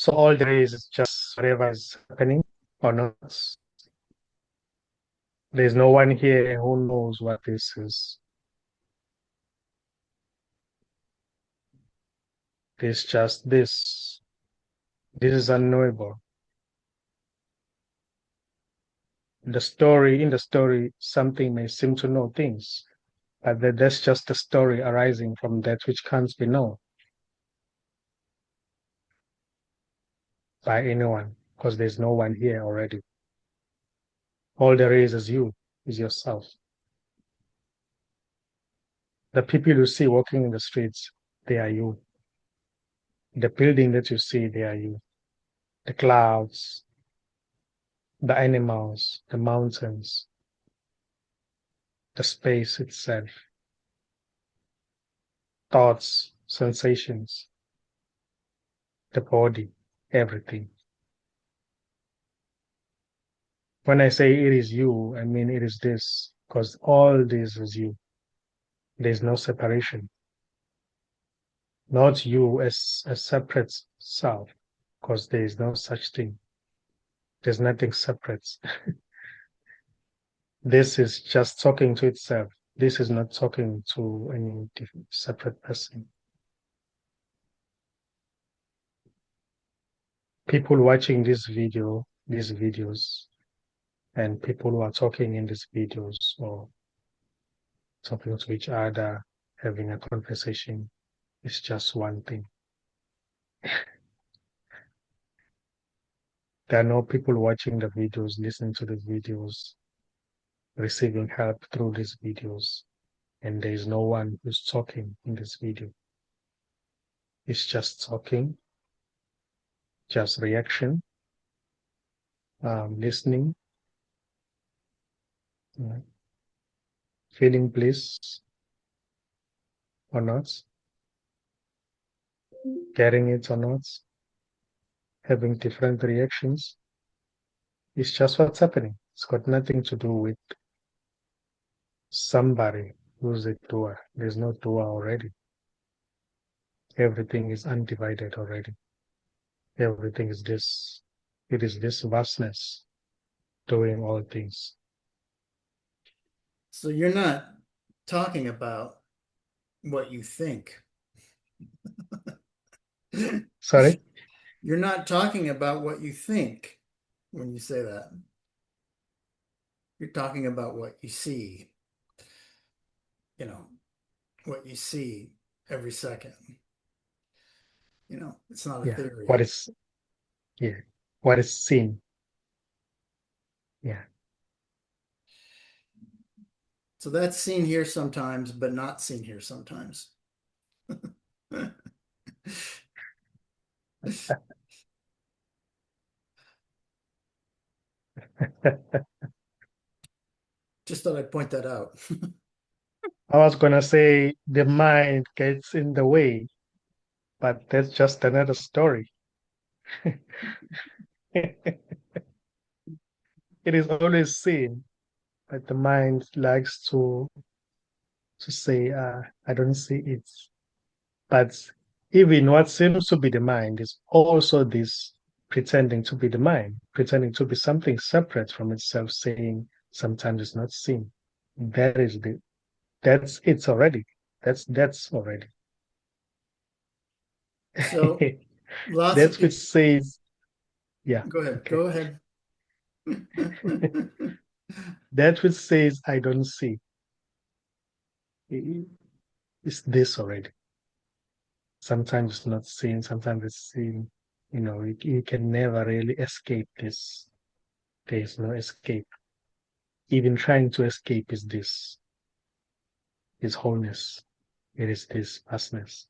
So all there is just whatever is happening or not. There's no one here who knows what this is. There's just this. This is unknowable. In the story, something may seem to know things, but that's just a story arising from that which can't be known by anyone, because there's no one here already. All there is you, is yourself. The people you see walking in the streets, they are you. The building that you see, they are you. The clouds, the animals, the mountains, the space itself, thoughts, sensations, the body, everything. When I say it is you, I mean it is this, because all this is you. There's no separation. Not you as a separate self, because there is no such thing. There's nothing separate. This is just talking to itself. This is not talking to any separate person. People watching this video, these videos, and people who are talking in these videos or talking to each other, having a conversation, is just one thing. There are no people watching the videos, listening to the videos, receiving help through these videos, and there is no one who's talking in this video. It's just talking, just reaction, listening, feeling bliss or not, getting it or not, having different reactions. It's just what's happening. It's got nothing to do with somebody who's a doer. There's no doer already. Everything is undivided already. Everything is this. It is this vastness doing all things. So you're not talking about what you think. Sorry? You're not talking about what you think when you say that. You're talking about what you see, what you see every second. It's not a Yeah. theory. What is, yeah. What is seen. Yeah. So that's seen here sometimes, but not seen here sometimes. Just thought I'd point that out. I was gonna say the mind gets in the way, but that's just another story. It is always seen, but the mind likes to say, I don't see it. But even what seems to be the mind is also this pretending to be the mind, pretending to be something separate from itself, saying sometimes it's not seen. That is that's it's already. That's already. So lots of That's which people. says, yeah, Go ahead. okay. Go ahead. That which says I don't see is this already. Sometimes it's not seen, sometimes it's seen. You can never really escape this. There is no escape. Even trying to escape is wholeness. It is this vastness.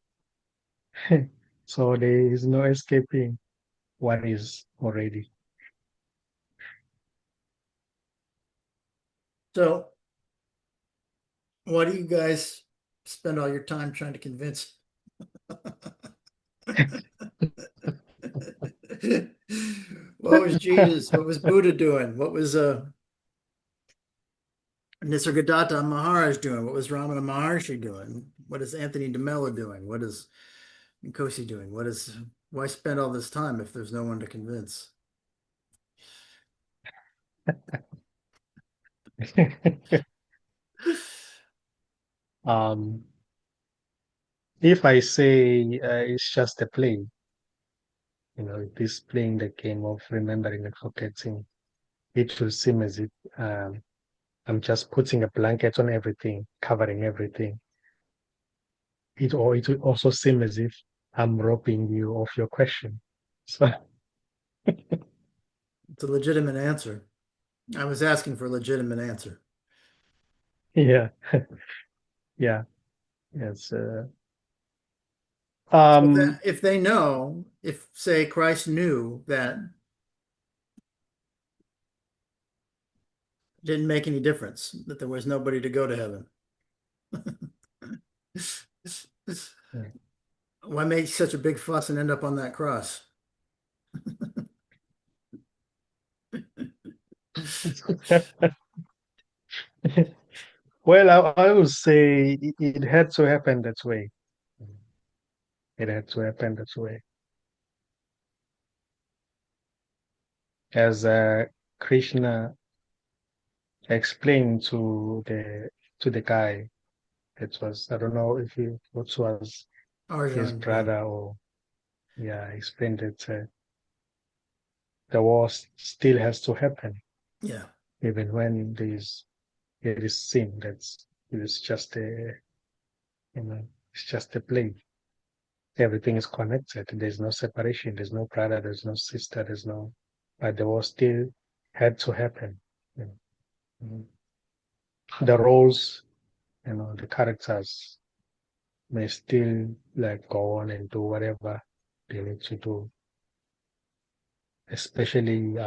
So there is no escaping what is already. So why do you guys spend all your time trying to convince? What was Jesus? What was Buddha doing? What was Nisargadatta Maharaj doing? What was Ramana Maharshi doing? What is Anthony de Mello doing? What is Nkosi doing? What is Why spend all this time if there's no one to convince? Um, if I say it's just a play, it is playing the game of remembering and forgetting, it will seem as if um, I'm just putting a blanket on everything, covering everything. It will also seem as if I'm robbing you of your question. So It's a legitimate answer. I was asking for a legitimate answer. yeah, yeah, yes. So Um, if they know, if say Christ knew that it didn't make any difference, that there was nobody to go to heaven, why make such a big fuss and end up on that cross? well, I would say it had to happen that way. It had to happen that way. As Krishna explained to the guy, it was, I don't know if it was his Arjan, yeah, brother, or yeah, explained that the war still has to happen, yeah. even when it is sin. It is just it's just a play. Everything is connected. There's no separation. There's no brother. There's no sister. But the war still had to happen. You know. The roles, the characters may still like go on and do whatever they need to do, especially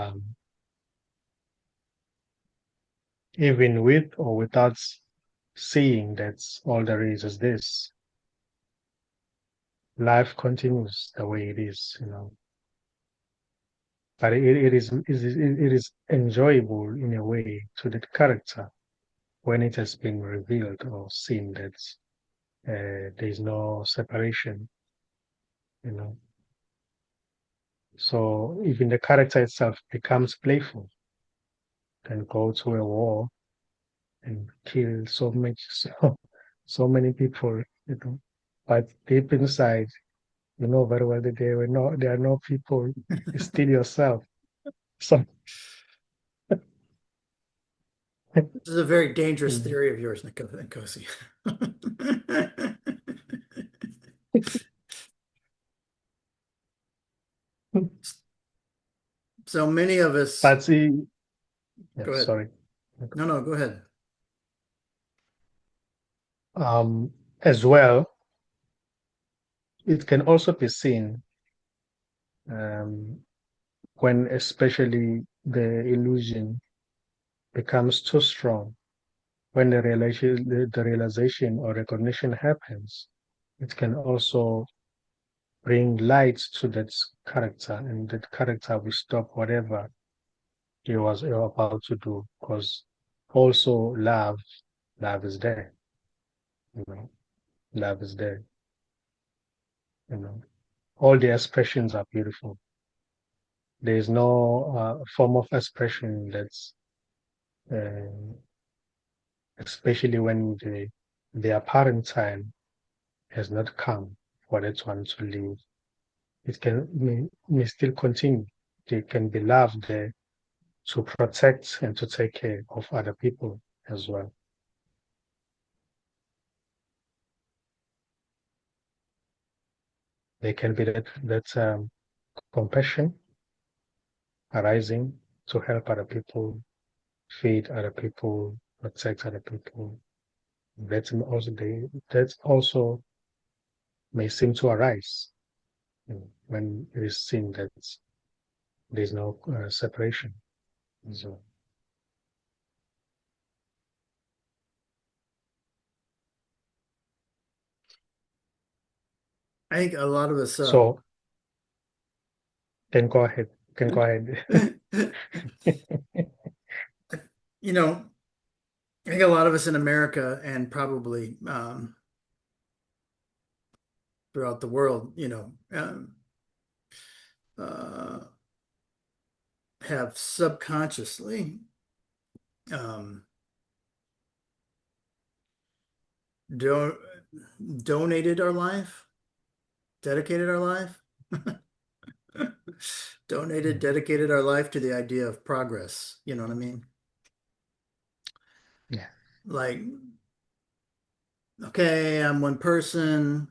even with or without seeing that all there is this. Life continues the way it is. But it is enjoyable in a way to the character when it has been revealed or seen that there is no separation, you know. So even the character itself becomes playful, can go to a war and kill so many people. But deep inside, you know very well that there are no people. It's still yourself. So This is a very dangerous you theory of yours, Nkosi. know. So many of us, But see, yeah, go ahead. sorry. No, no, go ahead. As well, it can also be seen um, when especially the illusion becomes too strong, when the realization or recognition happens, it can also bring light to that character, and that character will stop whatever he was about to do, because also love is there, you know, love is there, you know. All the expressions are beautiful. There is no form of expression that's uh, especially when the apparent time has not come for that one to leave. It may still continue. There can be love there to protect and to take care of other people as well. There can be that compassion arising to help other people, feed other people, protect other people. That also may seem to arise, when it is seen that there's no separation. So, I think a lot of us, so then go ahead. Can go ahead. you know, I think a lot of us in America and probably throughout the world, uh, have subconsciously um, do donated our life, dedicated our life, donated, mm, dedicated our life to the idea of progress. You know what I mean? yeah, Like, okay, I'm one person.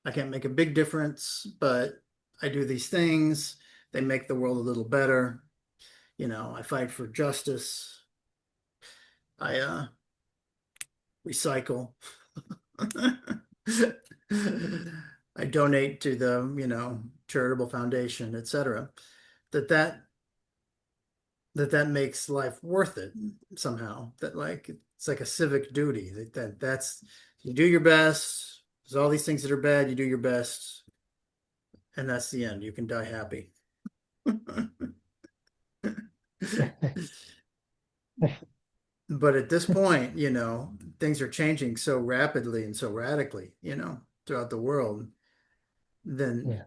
I can't make a big difference, but I do these things. They make the world a little better. You know, I fight for justice. I recycle. I donate to the, charitable foundation, etc. That that that makes life worth it somehow. That like it's like a civic duty. That's you do your best. There's all these things that are bad. You do your best, and that's the end. You can die happy. But at this point, things are changing so rapidly and so radically, throughout the world, then yeah,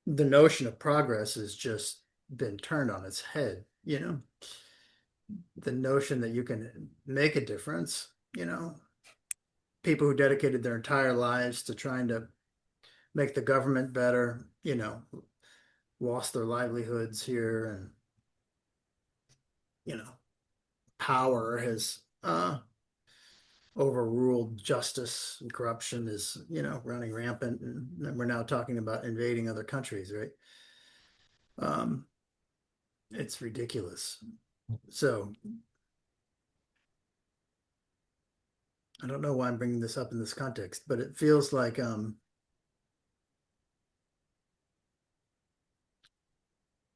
the notion of progress has just been turned on its head, the notion that you can make a difference, people who dedicated their entire lives to trying to make the government better, lost their livelihoods here and, you know, power has overruled justice and corruption is, running rampant. And we're now talking about invading other countries, right? Um, it's ridiculous. So I don't know why I'm bringing this up in this context, but it feels like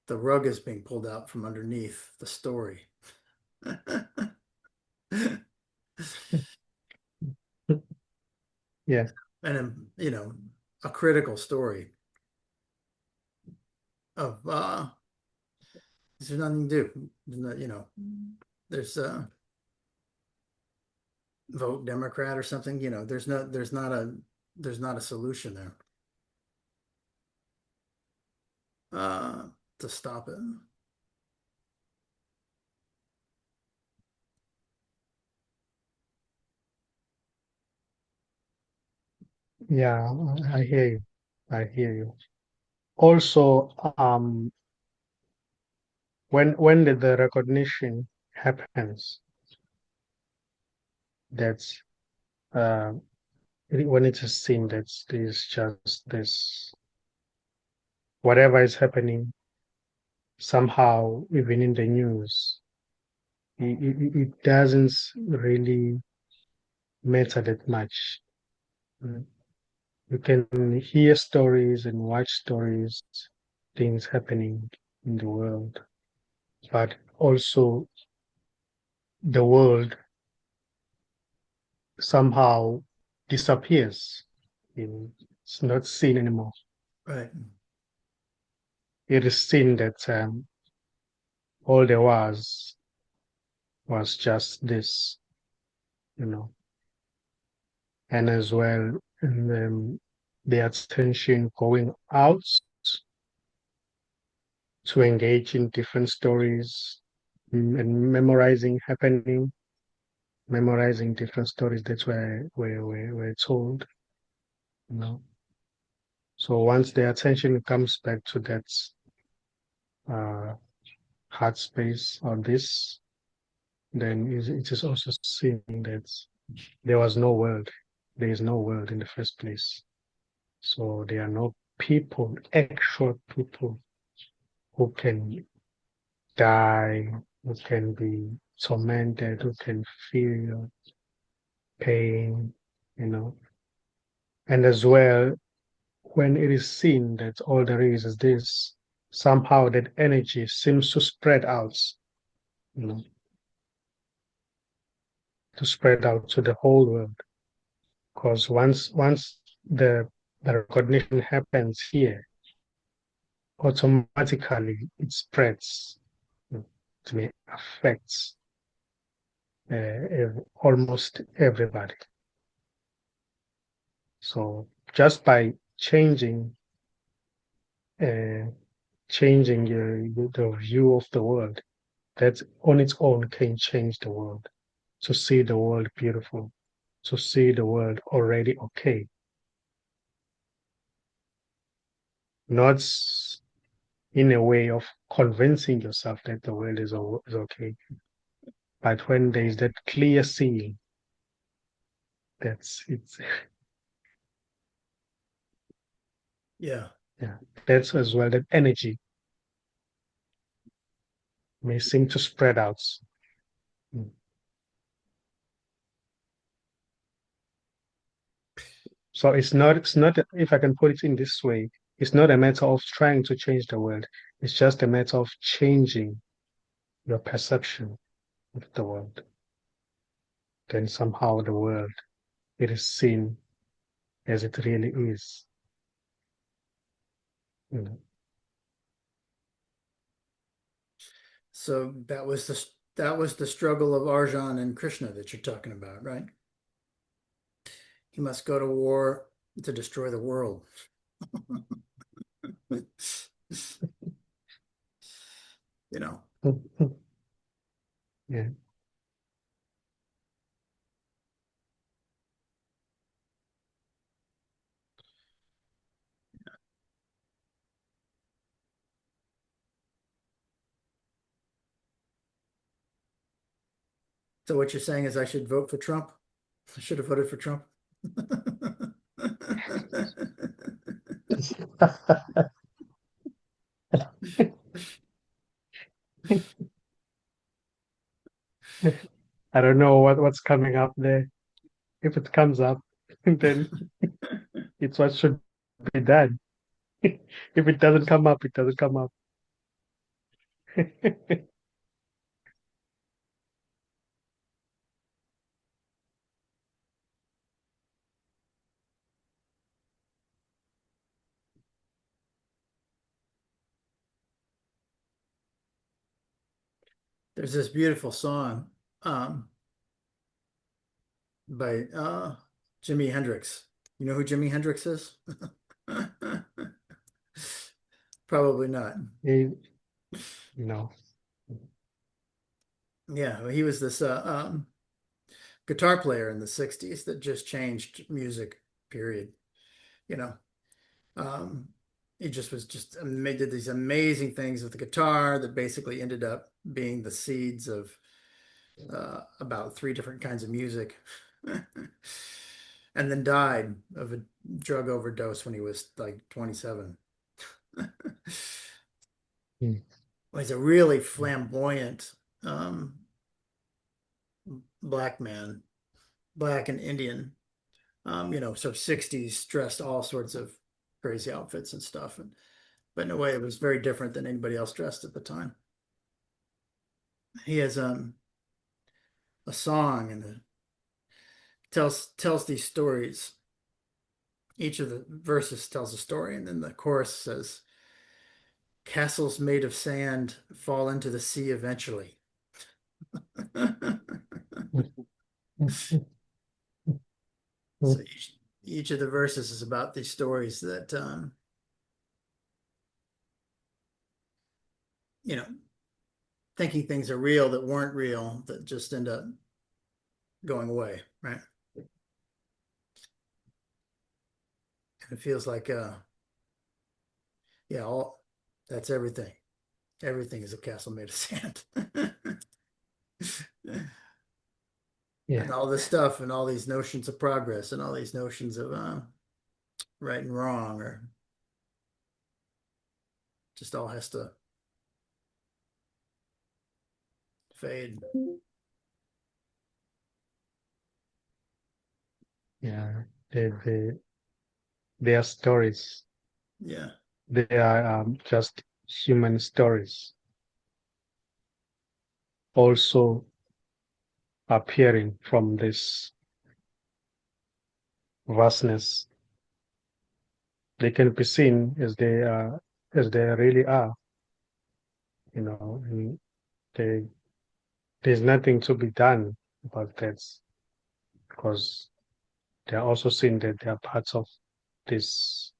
the rug is being pulled out from underneath the story. yeah, And, a critical story of there's nothing to do. There's not, there's vote Democrat or something, there's not a solution there to stop it. yeah. I hear you. I hear you. Also, when the recognition happens, that's uh, when it is seen that there's just this whatever is happening somehow, even in the news, it doesn't really matter that much. Mm. You can hear stories and watch stories, things happening in the world, but also the world somehow disappears. It's not seen anymore. Right. It is seen that all there was just this, you know, and as well, and the attention going out to engage in different stories and memorizing different stories. That's where we're told, you know. So once the attention comes back to that uh, heart space or this, then it is also seen that there was no world. There is no world in the first place. So there are no people, actual people who can die, who can be tormented, who can feel pain, you know. And as well, when it is seen that all there is this, somehow that energy seems to spread out, you know, to spread out to the whole world. Because once the the recognition happens here, automatically it spreads. It may affect almost everybody. So just by changing uh, changing the view of the world. That on its own can change the world. To see the world beautiful, to see the world already okay, not in a way of convincing yourself that the world is okay, but when there is that clear seeing, that's it's Yeah. yeah, that's as well that energy may seem to spread out. Mm. So it's not if I can put it in this way, it's not a matter of trying to change the world. It's just a matter of changing your perception of the world. Then somehow the world it is seen as it really is. You know. So that was the struggle of Arjan and Krishna that you're talking about, right? He must go to war to destroy the world. You know. Yeah. So what you're saying is I should vote for Trump? I should have voted for Trump. I don't know what's coming up there. If it comes up, then it's what should be done. If it doesn't come up, it doesn't come up. There's this beautiful song um, by Jimi Hendrix. You know who Jimi Hendrix is? Probably not. You know. Yeah, well, he was this guitar player in the 60s that just changed music, period. You know, um, he just was just did these amazing things with the guitar that basically ended up being the seeds of about three different kinds of music. And then died of a drug overdose when he was like 27. Mm. He's a really flamboyant um, black man, black and Indian, sort of 60s, dressed all sorts of crazy outfits and stuff. But in a way, it was very different than anybody else dressed at the time. He has a song and tells these stories. Each of the verses tells a story, and then the chorus says, "Castles made of sand fall into the sea eventually." So each of the verses is about these stories that you know, thinking things are real that weren't real that just end up going away, right? And it feels like yeah, all that's everything. Everything is a castle made of sand. Yeah. And all this stuff and all these notions of progress and all these notions of right and wrong or just all has to fade. Yeah. They are stories. Yeah. They are just human stories, also appearing from this vastness. They can be seen as they really are. And they, there's nothing to be done about that because they are also seen that they are parts of this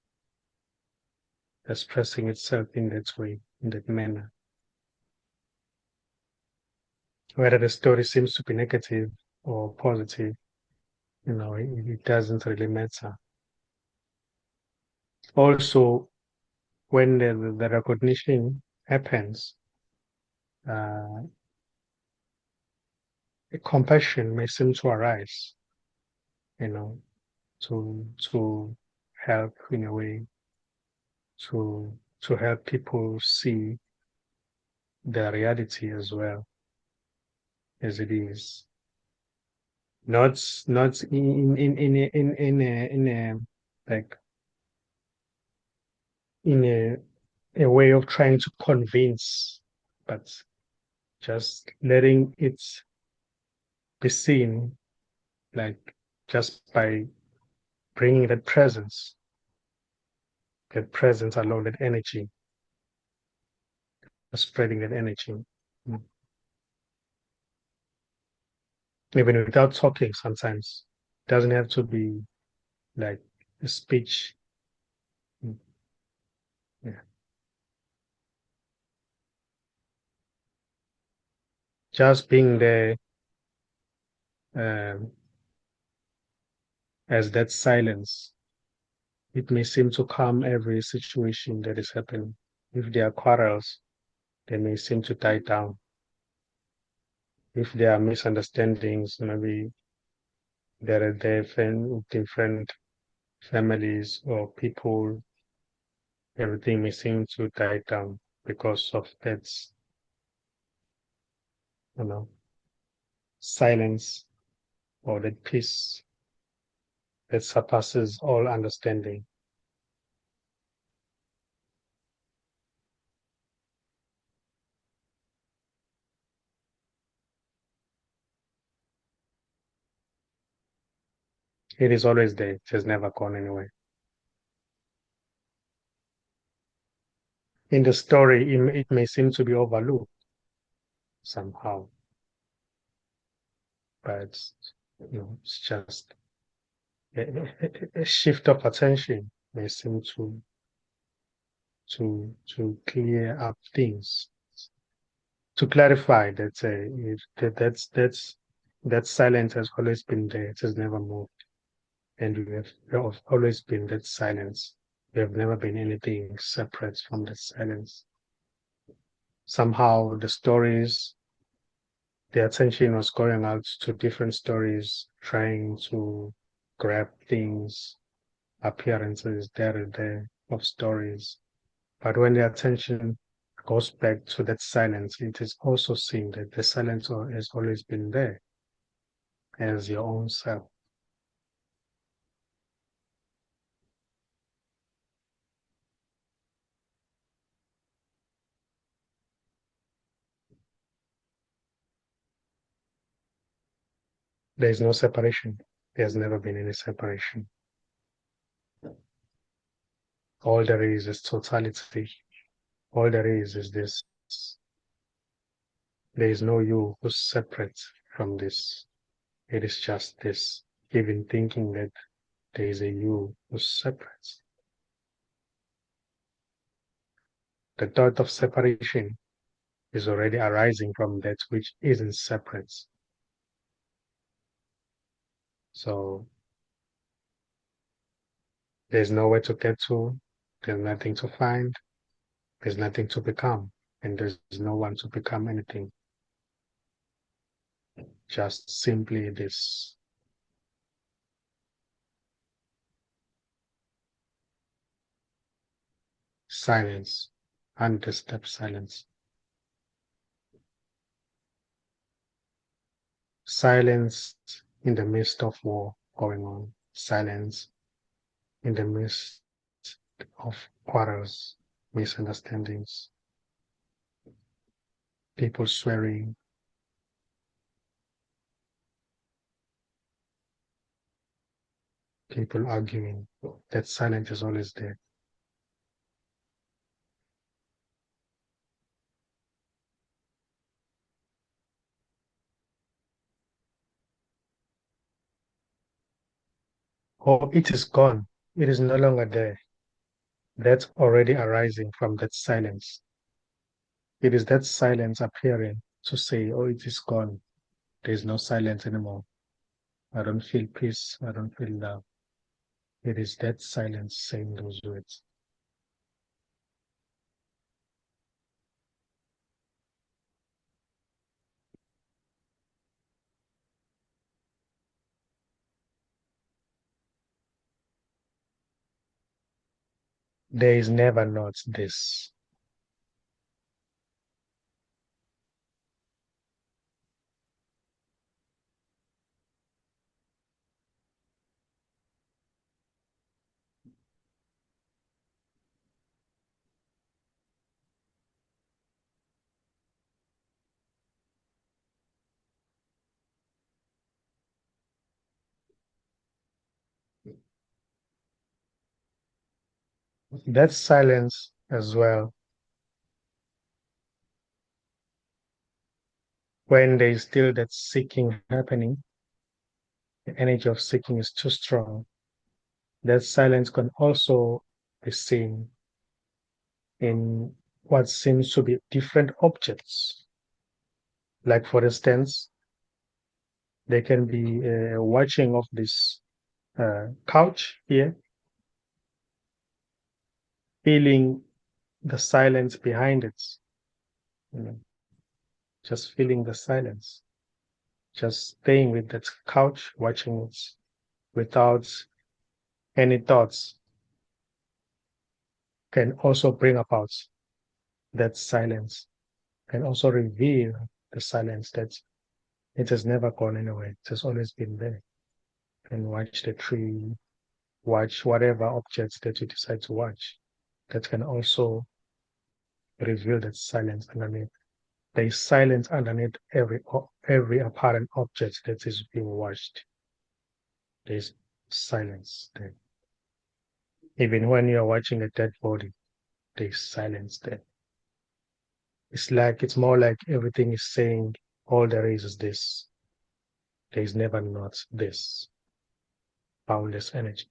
expressing itself in that way, in that manner. Whether the story seems to be negative or positive, it doesn't really matter. Also, when the recognition happens, uh, compassion may seem to arise, you know, to help in a way to help people see the reality as well as it is. Not in a like in a way of trying to convince, but just letting it be seen, like just by bringing that presence alone, that energy, spreading that energy. Mm. Even without talking sometimes. It doesn't have to be like a speech. Mm. Yeah. Just being there um, as that silence, it may seem to calm every situation that is happening. If there are quarrels, they may seem to die down. If there are misunderstandings, maybe there are different families or people, everything may seem to die down because of that, you know, silence or that peace that surpasses all understanding. It is always there. It has never gone anywhere. In the story, it may seem to be overlooked somehow, but it's just a shift of attention may seem to clear up things, to clarify that that silence has always been there. It has never moved, and we have always been that silence. We have never been anything separate from that silence. Somehow the attention was going out to different stories, trying to grab things, appearances there and there of stories. But when the attention goes back to that silence, it is also seen that the silence has always been there as your own self. There is no separation. There's never been any separation. All there is totality. All there is this. There is no you who's separate from this. It is just this. Even thinking that there is a you who's separate. The thought of separation is already arising from that which isn't separate. So there's nowhere to get to, there's nothing to find, there's nothing to become, and there's no one to become anything. Just simply this silence, undisturbed silence. Silence in the midst of war going on, silence in the midst of quarrels, misunderstandings, people swearing, people arguing. That silence is always there. Or it is gone. It is no longer there. that's already arising from that silence. It is that silence appearing to say, oh, it is gone. There is no silence anymore. I don't feel peace. I don't feel love. It is that silence saying those words. There is never not this. That silence as well, when there is still that seeking happening, the energy of seeking is too strong. That silence can also be seen in what seems to be different objects. Like, for instance, there can be a watching of this couch here, feeling the silence behind it, you know, just feeling the silence, just staying with that couch, watching it without any thoughts can also bring about that silence, can also reveal the silence that it has never gone anywhere. It has always been there. And watch the tree, watch whatever objects that you decide to watch. That can also reveal that silence underneath. There is silence underneath every apparent object that is being watched. There is silence there. Even when you are watching a dead body, there is silence there. It's more like everything is saying all there is this. There is never not this boundless energy.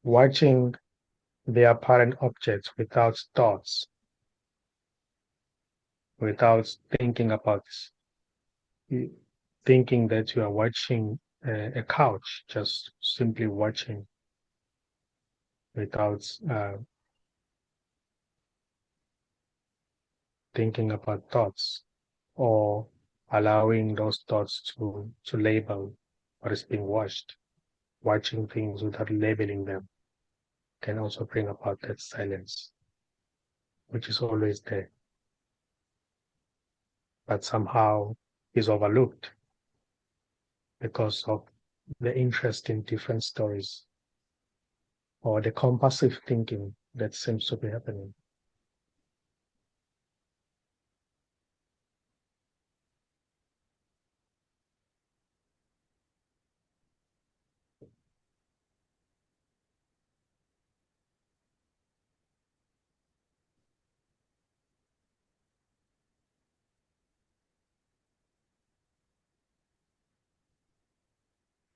Watching the apparent objects without thoughts, without thinking about thinking that you are watching a couch, just simply watching without thinking about thoughts or allowing those thoughts to label what is being watched. Watching things without labeling them can also bring about that silence, which is always there, but somehow is overlooked because of the interest in different stories or the compulsive thinking that seems to be happening.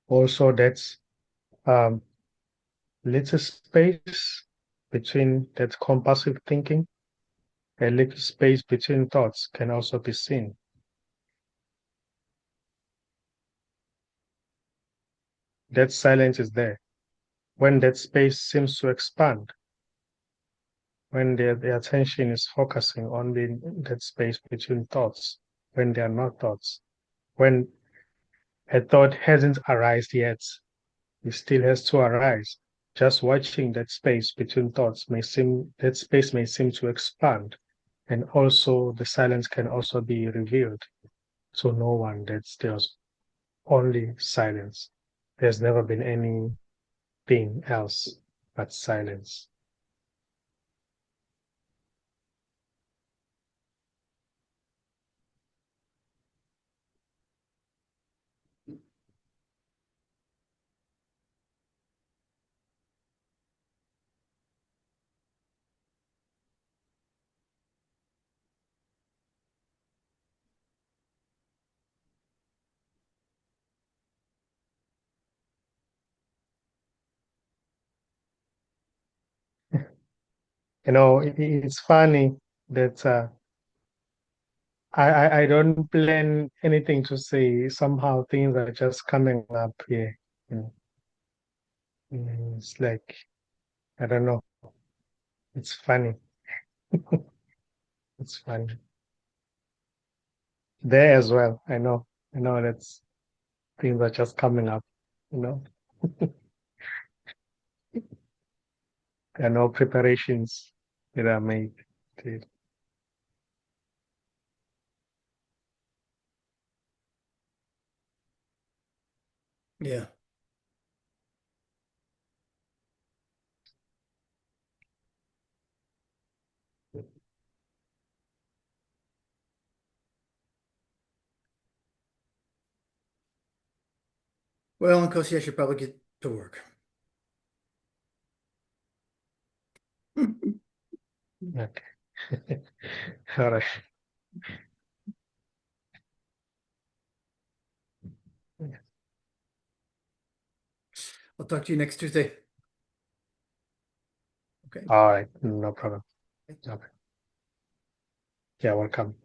Also, that's um, little space between that compulsive thinking, a little space between thoughts can also be seen. That silence is there. When that space seems to expand, when the attention is focusing on that space between thoughts, when they are not thoughts, when a thought hasn't arisen yet, it still has to arise. Just watching that space between thoughts that space may seem to expand, and also the silence can also be revealed to no one. That there's only silence. There's never been anything else but silence. it's funny that I don't plan anything to say. Somehow things are just coming up here. You know. It's like, I don't know. It's funny. It's funny. There as well. I know. I know that's things are just coming up, you know. There are no preparations that are made. to- Yeah. Well, and Kosi, I should probably get to work. Okay. All right. I'll talk to you next Tuesday. Okay. All right. No problem. Okay. Yeah, welcome.